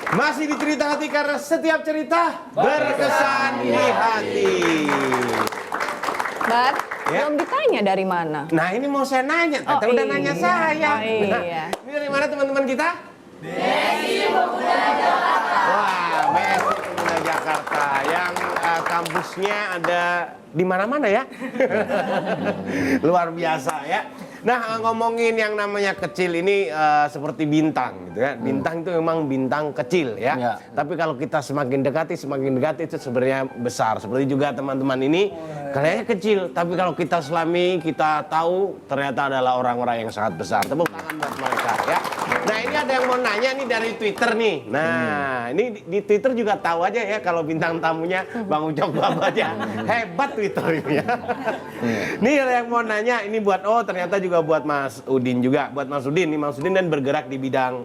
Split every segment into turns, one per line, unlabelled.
Masih di cerita hati karena setiap cerita berkesan di hati.
Bar,
Ya.
belum ditanya dari mana?
Nah ini mau saya nanya, Tete udah nanya saya.
Oh, iya.
Nah, ini dari mana teman-teman kita? BSI Pemuda Jakarta. Wah, BSI Pemuda Jakarta yang kampusnya ada di mana-mana ya. Luar biasa ya. Nah, ngomongin yang namanya kecil ini seperti bintang gitu ya. Bintang itu memang bintang kecil ya.
Ya.
Tapi kalau kita semakin dekati itu sebenarnya besar. Seperti juga teman-teman ini kelihatannya kecil, tapi kalau kita selami, kita tahu ternyata adalah orang-orang yang sangat besar. Tepuk tangan buat mereka ya. Nah, ini ada yang mau nanya nih dari Twitter nih. Nah, ini di Twitter juga tahu aja ya kalau bintang tamunya Bang Ucok aja. Hebat Twitter ini ya. Nih ada yang mau nanya, ini buat ternyata juga buat Mas Udin juga. Buat Mas Udin, nih Mas Udin dan bergerak di bidang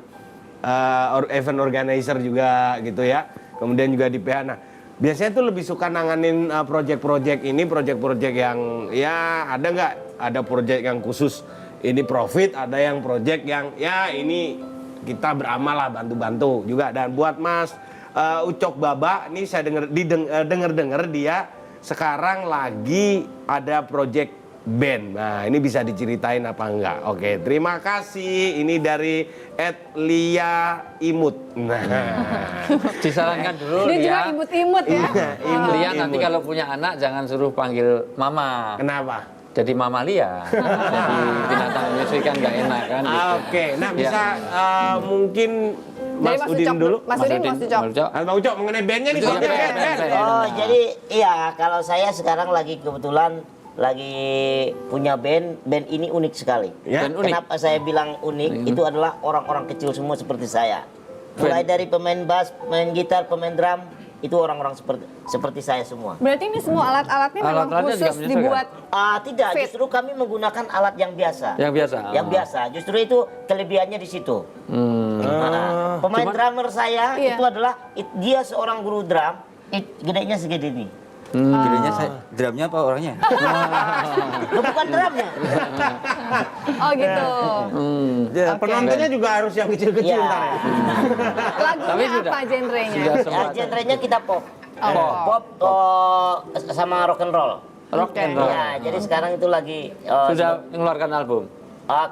event organizer juga gitu ya. Kemudian juga di PH. Nah, biasanya tuh lebih suka nanganin project-project ini, project-project yang ya ada nggak? Ada project yang khusus ini profit, ada yang project yang ya ini kita beramal lah, bantu-bantu juga. Dan buat Mas Ucok Baba, ini saya dengar dia sekarang lagi ada project band. Nah, ini bisa diceritain apa enggak? Oke, terima kasih. Ini dari @Lia Imut. Nah,
Disarankan dulu
Dia juga
Lia.
imut-imut ya.
Imut,
Lia nanti
Imut.
kalau punya anak jangan suruh panggil mama.
Kenapa?
Jadi Mama Lia. Jadi binatang menyusui kan nggak enak kan. Gitu.
Oke, nah
Ya.
bisa mungkin Mas
Dari
Udin
Ucok
dulu.
Mas Udin, Mas Ucok.
Mas Ucok.
Mas Ucok mengenai bandnya nih,
Betul,
bandnya
band,
band.
band.
Oh, jadi iya, kalau saya sekarang lagi kebetulan lagi punya band ini unik sekali.
Ya.
Band unik.
Kenapa saya bilang unik? Itu adalah orang-orang kecil semua seperti saya. Mulai dari pemain bass, pemain gitar, pemain drum, itu orang-orang seperti saya semua.
Berarti ini semua alat-alatnya memang
Alat-alatnya juga
khusus
menyesuaikan.
dibuat.
Tidak,
Fit.
justru kami menggunakan alat yang biasa.
Yang biasa.
Yang biasa, justru itu kelebihannya di situ. Pemain drummer saya
Iya.
itu adalah dia seorang guru drum, gedenya segede ini.
Gedenya drumnya apa orangnya?
Loh, bukan drumnya.
Oh gitu.
Ya, penontonnya juga harus yang kecil-kecil
Iya.
ntar ya.
Tapi
Lagunya
sudah-
apa genrenya?
sudah
Ya,
sempat.
genrenya kita pop.
Oh,
Pop sama rock and roll.
Rock and roll.
Ya, jadi sekarang itu lagi
Sudah mengeluarkan album.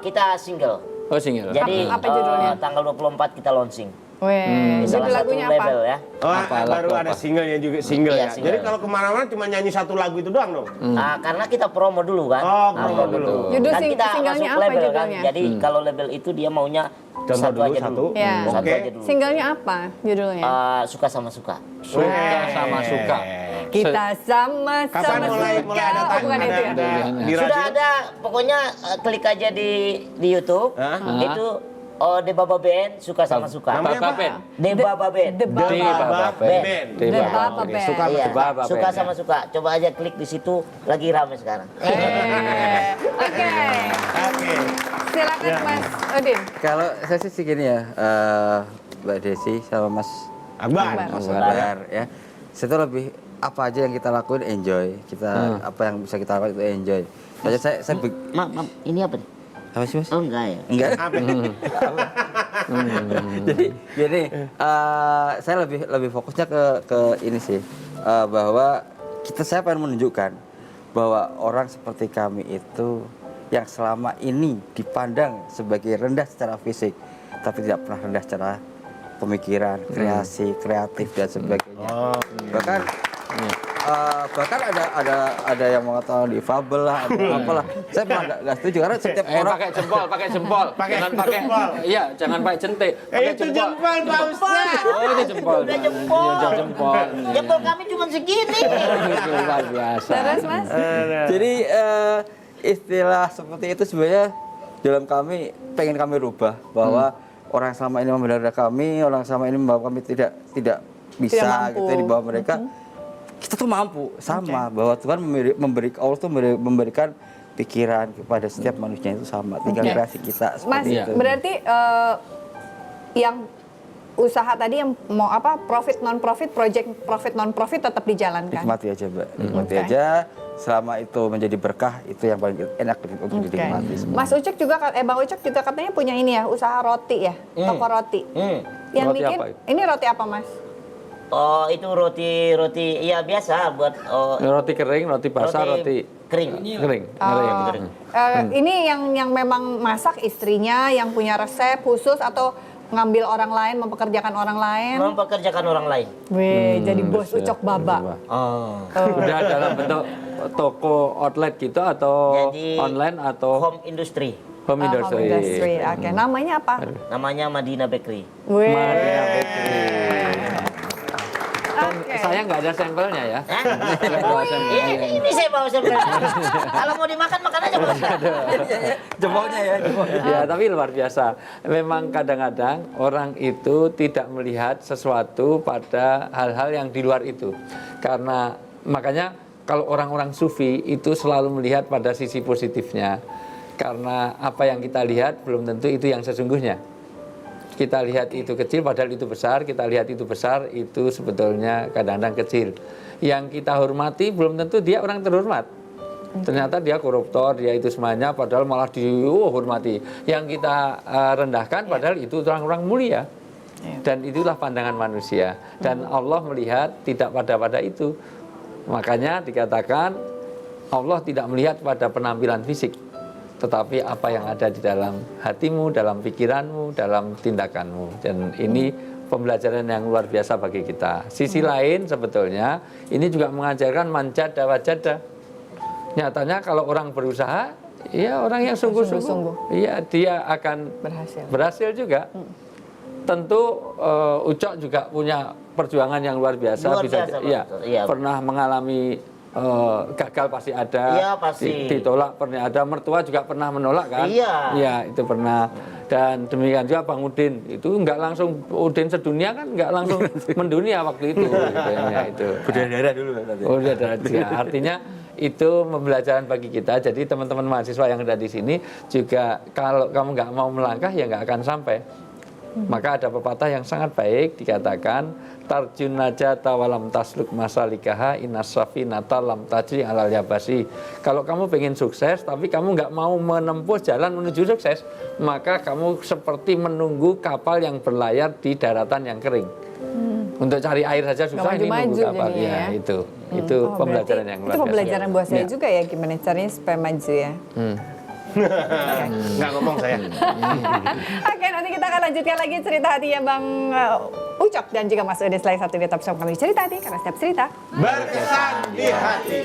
kita single.
Oh single.
Jadi
Apa judulnya?
tanggal 24 kita launching.
Weh,
Di
judul
salah satu
lagunya apa?
label ya.
Oh,
Apa,
baru
lagu
ada
apa?
singlenya juga, single
Iya,
ya.
single.
Jadi kalau kemana-mana cuma nyanyi satu lagu itu doang dong?
Karena kita promo dulu kan.
Oh, promo dulu.
Judul
Kan kita
singlenya
masuk
apa
label kan.
judulnya?
Jadi kalau label itu dia maunya
Contoh
satu
dulu,
aja
satu.
dulu.
Ya.
Satu
Oke.
aja dulu.
Singlenya apa judulnya?
Suka sama suka.
Suka sama suka.
Kita sama-sama
Kapan mulai ada
suka. Oh, bukan
ada,
itu ya?
ada di
Sudah
radio?
ada, pokoknya klik aja di YouTube.
Hah?
Itu Debaba Band, suka sama suka.
Namanya
Baba
apa?
Band.
Debaba Band.
The Baba.
Baba
Band.
Band.
Baba
Oke,
Band.
Suka
Iya,
Debaba
suka
Band,
sama suka. Coba aja klik di situ, lagi rame sekarang.
Oke.
Oke.
Silakan
Ya.
Mas Udin.
Kalau saya sih gini ya, Mbak Desi sama Mas
Akbar.
Mas Akbar ya. Saya tuh lebih apa aja yang kita lakuin enjoy. Kita apa yang bisa kita lakukan itu enjoy. Saya
Mam, ini apa nih?
apa sih Mas?
Oh enggak ya?
Enggak.
Apa?
Jadi gini, saya lebih fokusnya ke ini sih, bahwa saya pengen menunjukkan bahwa orang seperti kami itu yang selama ini dipandang sebagai rendah secara fisik, tapi tidak pernah rendah secara pemikiran, kreasi, kreatif dan sebagainya. Bahkan ada yang mengatakan difabel lah, ada apalah. Saya malah nggak setuju karena setiap orang
Pakai jempol, pakai jempol.
Pakai
Jangan pakai.
jempol.
Iya, jangan pakai jentik. Pakai
Itu jempol, Pak Ustaz.
Oh, itu jempol.
Udah jempol.
Iya, udah jempol.
Jempol kami cuma segini.
Luar biasa.
Terus Mas?
Jadi istilah seperti itu sebenarnya dalam kami pengen kami rubah bahwa orang yang selama ini memelihara kami, orang yang selama ini membawa kami tidak bisa
mampu.
gitu ya, di bawah mereka. Kita tuh mampu sama bahwa Tuhan Allah tuh memberikan pikiran kepada setiap manusia itu sama, tinggal
Oke.
kreasi kita
Mas,
seperti itu.
berarti yang usaha tadi yang mau apa profit non profit, project profit non profit tetap dijalankan.
Nikmati aja, Mbak. Nikmati
Oke.
aja. Selama itu menjadi berkah, itu yang paling enak untuk
Oke.
dinikmati semua.
Mas Ucok juga Bang Ucok juga katanya punya ini ya, usaha roti ya, toko roti. Yang
Roti
bikin
apa itu?
ini roti apa, Mas?
Oh, itu roti ya biasa buat
Roti kering, roti basah, roti
kering.
kering. Kering.
Ini yang memang masak istrinya yang punya resep khusus atau ngambil orang lain, mempekerjakan orang lain.
Mempekerjakan orang lain.
Wih, jadi bos
ya.
Ucok Baba.
Oh.
Udah dalam bentuk toko outlet gitu atau
Jadi
online atau
home industry.
home
Home
industry.
industry. Oke, namanya apa?
Namanya Madinah Bakery.
Wih.
Madinah Bakery. Kan
Oke.
saya nggak ada sampelnya ya.
Hah?
Nggak bawa sampelnya.
Ini saya bawa sebenarnya. Kalau mau dimakan makan aja bos.
Jempolnya ya, jempolnya.
Ya, tapi luar biasa. Memang kadang-kadang orang itu tidak melihat sesuatu pada hal-hal yang di luar itu. Karena makanya kalau orang-orang sufi itu selalu melihat pada sisi positifnya. Karena apa yang kita lihat belum tentu itu yang sesungguhnya. Kita lihat itu kecil padahal itu besar, kita lihat itu besar itu sebetulnya kadang-kadang kecil. Yang kita hormati belum tentu dia orang terhormat. Ternyata dia koruptor, dia itu semuanya padahal malah dihormati. Yang kita rendahkan padahal itu orang-orang mulia. Dan itulah pandangan manusia. Dan Allah melihat tidak pada itu. Makanya dikatakan Allah tidak melihat pada penampilan fisik, tetapi apa yang ada di dalam hatimu, dalam pikiranmu, dalam tindakanmu. Dan ini pembelajaran yang luar biasa bagi kita. Sisi lain sebetulnya ini juga mengajarkan manjada wajada. Nyatanya kalau orang berusaha, ya orang yang sungguh-sungguh, ya dia akan berhasil juga. Tentu Ucok juga punya perjuangan yang luar biasa.
Luar biasa,
ya,
iya.
pernah mengalami gagal pasti ada,
Iya, pasti.
ditolak pernah ada, mertua juga pernah menolak kan?
Iya.
Iya, itu pernah. Dan demikian juga Bang Udin, itu nggak langsung Udin sedunia kan nggak langsung mendunia waktu itu. Kayaknya itu.
Berdarah dulu berarti.
Oh, udah ya. Artinya itu pembelajaran bagi kita. Jadi teman-teman mahasiswa yang ada di sini juga kalau kamu nggak mau melangkah ya nggak akan sampai. Maka ada pepatah yang sangat baik dikatakan tarjun najata walam tasluk masalikaha innasafinata lam tajri alal yabasi. Kalau kamu pengen sukses tapi kamu nggak mau menempuh jalan menuju sukses, maka kamu seperti menunggu kapal yang berlayar di daratan yang kering. Untuk cari air saja susah, ini nunggu kapal. Ya, itu pembelajaran yang luar
biasa. Itu pembelajaran buat saya
Ya.
juga ya, gimana caranya supaya maju ya.
Nggak ngomong saya.
Oke, nanti kita akan lanjutkan lagi cerita hatinya Bang Ucok dan juga Mas Udin setelah satu dia tetap bersama kami di Cerita Hati, karena setiap cerita
Berkesan di hati.